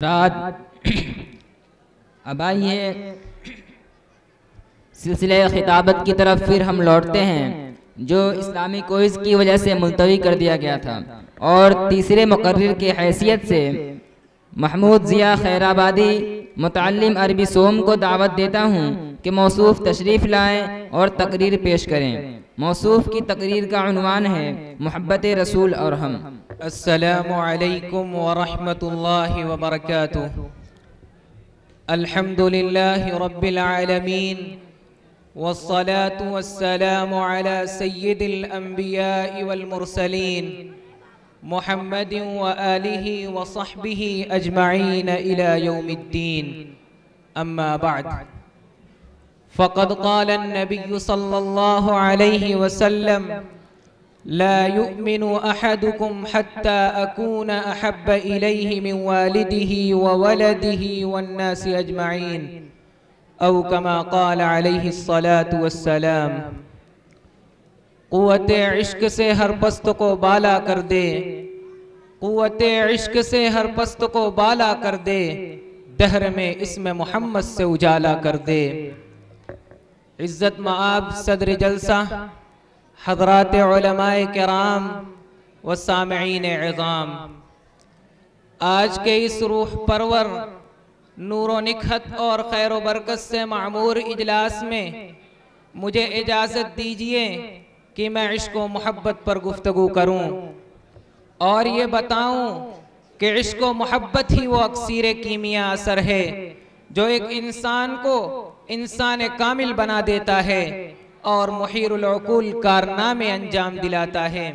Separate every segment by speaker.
Speaker 1: रात अब आइए सिलसिले खिताबत की तरफ फिर हम लौटते हैं जो इस्लामी कोइज़ की वजह से मुलतवी कर दिया गया था और तीसरे मुकर्रिर के हैसियत से महमूद ज़िया खैराबादी मुतअल्लिम अरबी सोम को दावत देता हूँ कि मौसूफ़ तशरीफ़ लाएँ और तकरीर पेश करें। मौसूफ़ की तकरीर का उन्वान है मोहब्बत रसूल और हम।
Speaker 2: अस्सलामु अलैकुम व रहमतुल्लाहि व बरकातुहू। अल्हम्दुलिल्लाहि रब्बिल आलमीन वस्सलातु वस्सलामु अला सय्यिदिल अंबियाइ वल मुरसलीन मुहम्मदिन व आलिहि व सहबिहि अजमईन इला यौमिद्दीन। अम्मा बाद फ़क़द क़ाल अन्नबिय्यु सल्लल्लाहु अलैहि वसल्लम ला युमिनु अहदुकुम हत्ता अकून अहब्ब इलैहि मिन वालिदिही व वलदिही वन्नासि अजमईन औ कमा क़ाल अलैहि अस्सलातु वस्सलाम। क़ुव्वते इश्क से हर पस्त को बाला कर दे, क़ुव्वते इश्क से हर पस्त को बाला कर दे, दहर में इसमें मोहम्मद से उजाला कर दे। इज़्ज़त मआब सदर जलसा हज़रात उलमाए किराम व सामईन इज़ाम, आज के इस रूह परवर नूरो निखत और खैर व बरकत से मामूर इजलास में मुझे इजाज़त दीजिए कि मैं इश्क व मोहब्बत पर गुफ्तगू करूं और ये बताऊं कि इश्क व मोहब्बत ही वो अक्सीर कीमिया असर है जो एक इंसान को इंसान कामिल बना देता है और मुहीरुल उक़ूल कारनामे अंजाम दिलाता है।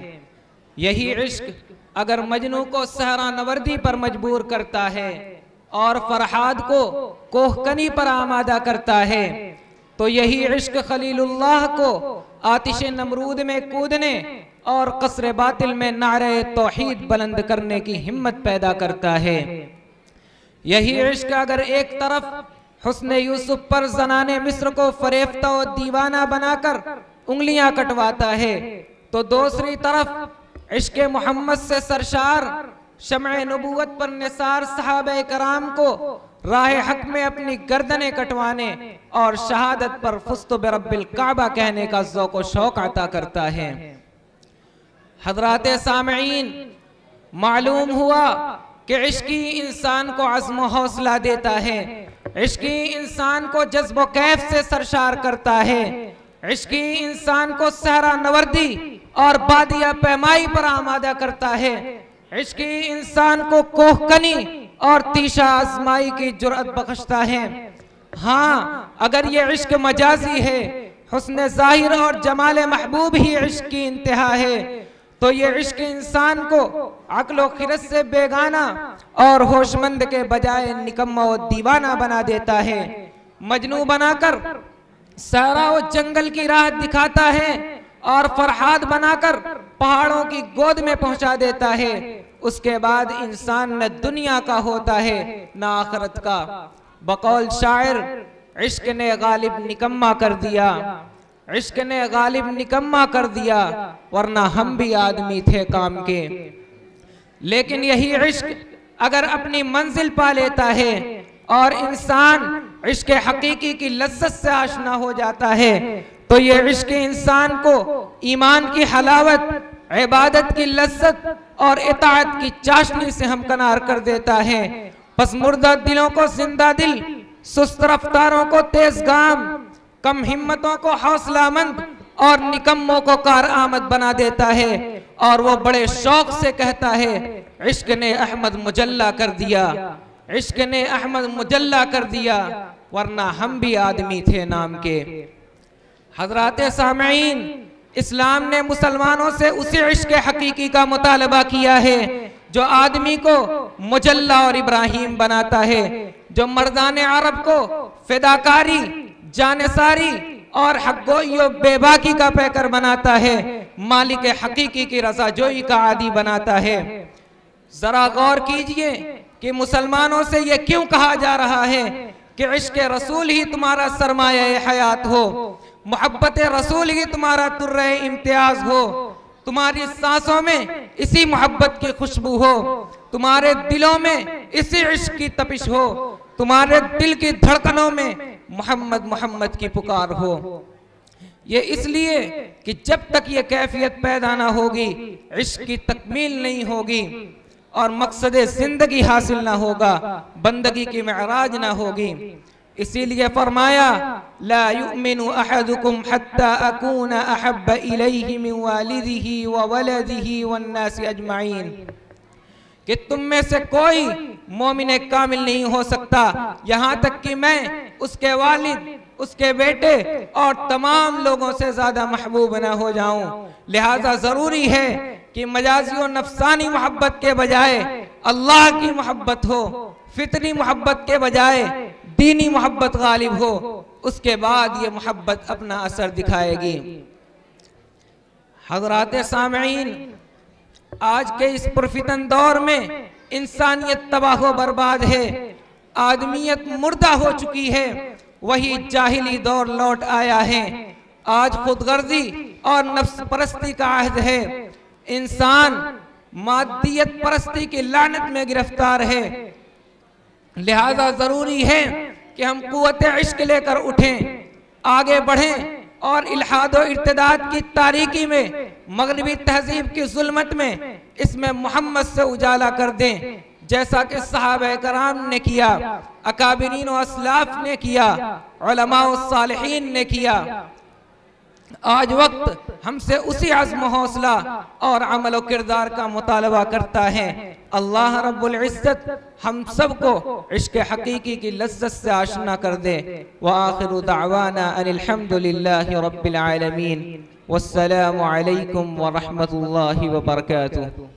Speaker 2: यही इश्क अगर मजनू को सहरा नवर्दी पर मजबूर करता है और फरहाद को कोहकनी पर आमादा करता है, तो यही इश्क खलीलुल्लाह को आतिश नमरूद में कूदने और कसर बातिल में नारे तौहीद बुलंद करने की हिम्मत पैदा करता है। यही इश्क अगर एक तरफ हुस्न यूसुफ पर ज़नाने मिस्र को फरेफ्ता और दीवाना बनाकर उंगलियां कटवाता है, तो दूसरी तरफ इश्क मोहम्मद से सरशार शम्अ नबूवत पर निसार सहाबे कराम को राह हक में अपनी गर्दनें कटवाने और शहादत पर फुस्तु बिरब्बिल काबा कहने का ज़ौक़ व शौक़ अता करता है। हज़रात सामईन, मालूम हुआ कि इश्क़ी इंसान को अज़्म हौसला देता है, इश्क़ी इंसान को जज्ब व कैफ से सरशार करता है, इश्क़ी इंसान को सहरा नवर्दी और बादिया पैमाई पर आमादा करता है, इश्क़ी इंसान को कोहकनी और तीशा आजमाई की जुर्अत बख्शता है। हाँ, अगर ये इश्क मजाजी है, हुस्न ज़ाहिर और जमाल महबूब ही इश्क की इंतहा है, तो ये इश्क इंसान को अक्ल व खिरत से बेगाना और होशमंद के बजाय निकम्मा व दीवाना बना देता है। मजनू बनाकर सहरा व जंगल की राह दिखाता है और फरहाद बनाकर पहाड़ों की गोद में पहुंचा देता है। उसके बाद इंसान न दुनिया का होता है न आखिरत का। बकौल शायर, इश्क ने गालिब निकम्मा कर दिया, इश्क ने गालिब निकम्मा कर दिया, वरना हम भी आदमी थे काम के। लेकिन यही इश्क अगर अपनी मंजिल पा लेता है और इंसान इश्क हकीकी की लज्जत से आशना हो जाता है, तो ये इश्क इंसान को ईमान की हलावत, इबादत की लज्जत और इताअत की चाशनी से हमकनार कर देता है। बस मुर्दा दिलों को जिंदा दिल, सुस्त रफ्तारों को तेज गाम, कम हिम्मतों को हौसलामंद और निकम्मों को कार आमद बना देता है और वो बड़े शौक से कहता है, इश्क ने अहमद मुजल्ला कर दिया, इश्क ने अहमद मुजल्ला कर दिया, वरना हम भी आदमी थे नाम के। हज़रात सामईन, इस्लाम ने मुसलमानों से उसी इश्क हकीकी का मुतालबा किया है जो आदमी को मुजल्ला और इब्राहिम बनाता है, जो मर्दाने अरब को फिदाकारी, जानेसारी और हक़गोई बेबाकी का पैकर बनाता है, मालिक हकीकी की रज़ाजोई का आदी बनाता है। जरा गौर कीजिए कि मुसलमानों से यह क्यों कहा जा रहा है कि इश्क रसूल ही तुम्हारा सरमाया हयात हो, मोहब्बत रसूल ही तुम्हारा तुर्रे इम्तियाज हो, तुम्हारी सांसों में इसी मोहब्बत की खुशबू हो, तुम्हारे दिलों में इसी इश्क की तपिश हो, तुम्हारे दिल की धड़कनों में मोहम्मद मोहम्मद की पुकार हो। ये इसलिए कि जब तक ये कैफियत पैदा ना होगी, इश्क की तकमील नहीं होगी और मकसद जिंदगी हासिल ना होगा, बंदगी की मेराज ना होगी। इसीलिए फरमाया, ला युमिनु अहदुकुम हत्ता अकूना अहब्ब इलैहि मिन वालिदिही व वलदिही वन्नासी अजमाइन, कि तुम में से कोई मोमिन कामिल नहीं हो सकता यहाँ तक कि मैं उसके वालिद, उसके बेटे और तमाम लोगों से ज्यादा महबूब न हो जाऊं। लिहाजा जरूरी है कि मजाजी और नफसानी मोहब्बत के बजाय अल्लाह की मोहब्बत हो, फितरी मोहब्बत के बजाय दीनी मोहब्बत गालिब हो, उसके बाद ये मोहब्बत अपना असर दिखाएगी। हज़रात सामईन, आज के इस पुरफितन दौर में इंसानियत तबाह बर्बाद है, आदमियत मुर्दा हो चुकी है, वही जाहिली दौर लौट आया है। आज खुदगर्जी और नफ्स परस्ती का अहद है। इंसान मादियत परस्ती की लानत में गिरफ्तार है। लिहाजा जरूरी है कि हम कुव्वत इश्क लेकर उठें, आगे बढ़ें और इल्हाद और इर्तिदाद की तारीकी में, मगरबी तहजीब की जुल्मत में इसमें मोहम्मद से उजाला कर दें, जैसा कि सहाबा कराम ने किया, अकाबिरीन व असलाफ ने किया, उलमा व सालिहीन ने किया। आज वक्त हमसे उसी अज़्म हौसला और अमल व किरदार का मुतालबा करता है। अल्लाह रब्बुल इज्जत हम सबको इश्क हकीकी की लज्जत से आशना कर दे। व आखिरु दावाना अनिल हम्दुलिल्लाहि रब्बिल आलमीन। वस्सलामु अलैकुम व रहमतुल्लाहि व बरकातुहू।